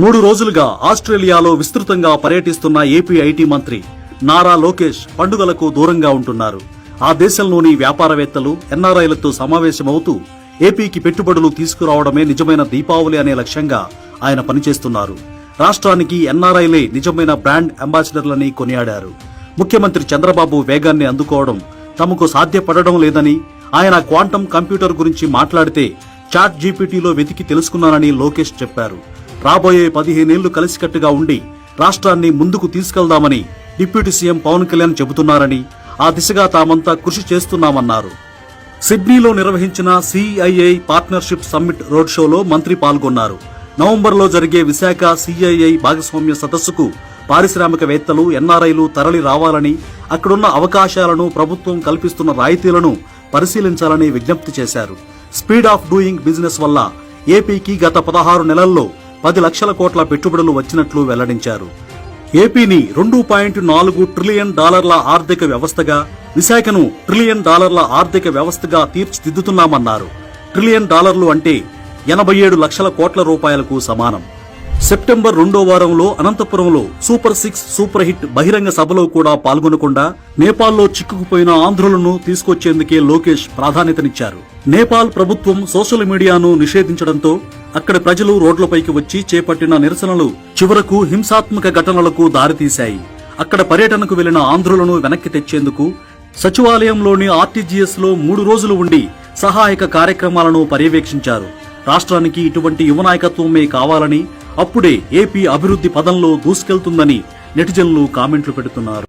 3 రోజులుగా ఆస్ట్రేలియాలో విస్తృతంగా పర్యటిస్తున్న ఏపీ ఐటీ మంత్రి నారా లోకేష్ పండుగలకు దూరంగా ఉంటున్నారు. ఆ దేశంలోని వ్యాపారవేత్తలు, ఎన్ఆర్ఐలతో సమావేశమవుతూ ఏపీకి పెట్టుబడులు తీసుకురావడమే నిజమైన దీపావళి అనే లక్ష్యంగా ఆయన పనిచేస్తున్నారు. రాష్ట్రానికి ఎన్ఆర్ఐలే నిజమైన బ్రాండ్ అంబాసిడర్లని కొనియాడారు. ముఖ్యమంత్రి చంద్రబాబు వేగాన్ని అందుకోవడం తమకు సాధ్యపడడం లేదని, ఆయన క్వాంటం కంప్యూటర్ గురించి మాట్లాడితే చాట్ జీపీటీలో వెతికి తెలుసుకున్నానని లోకేష్ చెప్పారు. రాబోయే 15 ఏళ్లు కలిసికట్టుగా ఉండి రాష్ట్రాన్ని ముందుకు తీసుకెళ్దామని డిప్యూటీ సీఎం పవన్ కళ్యాణ్ చెబుతున్నారని, ఆ దిశగా తామంతా కృషి చేస్తున్నామన్నారు. సిడ్నీలో నిర్వహించిన సిఐఐ పార్ట్నర్షిప్ సమ్మిట్ రోడ్ షోలో మంత్రి పాల్గొన్నారు. నవంబర్లో జరిగే విశాఖ సిఐఐ భాగస్వామ్య సదస్సుకు పారిశ్రామికవేత్తలు, ఎన్ఆర్ఐలు తరలి రావాలని, అక్కడున్న అవకాశాలను, ప్రభుత్వం కల్పిస్తున్న రాయితీలను పరిశీలించాలని విజ్ఞప్తి చేశారు. స్పీడ్ ఆఫ్ డూయింగ్ బిజినెస్ వల్ల ఏపీకి గత 16 నెలల్లో 10 లక్షల కోట్ల పెట్టుబడులు వచ్చినట్లు వెల్లడించారు. ఏపీని $2.4 ట్రిలియన్ ఆర్థిక వ్యవస్థగా, విశాఖను $1 ట్రిలియన్ ఆర్థిక వ్యవస్థగా తీర్చిదిద్దుతున్నామన్నారు. $1 ట్రిలియన్ అంటే 87 లక్షల కోట్ల రూపాయలకు సమానం. సెప్టెంబర్ 2వ వారంలో అనంతపురంలో సూపర్ 6 సూపర్ హిట్ బహిరంగ సభలో కూడా పాల్గొనకుండా నేపాల్లో చిక్కుకుపోయిన ఆంధ్రులను తీసుకొచ్చేందుకే లోకేష్ ప్రాధాన్యతనిచ్చారు. నేపాల్ ప్రభుత్వం సోషల్ మీడియాను నిషేధించడంతో అక్కడి ప్రజలు రోడ్లపైకి వచ్చి చేపట్టిన నిరసనలు చివరకు హింసాత్మక ఘటనలకు దారితీశాయి. అక్కడ పర్యటనకు వెళ్లిన ఆంధ్రులను వెనక్కి తెచ్చేందుకు సచివాలయంలోని ఆర్టీజీఎస్ లో 3 రోజులు ఉండి సహాయక కార్యక్రమాలను పర్యవేక్షించారు. రాష్ట్రానికి ఇటువంటి యువ నాయకత్వమే కావాలని, అప్పుడే ఏపీ అభివృద్ధి పదంలో దూసుకెళ్తుందని నెటిజన్లు కామెంట్లు పెడుతున్నారు.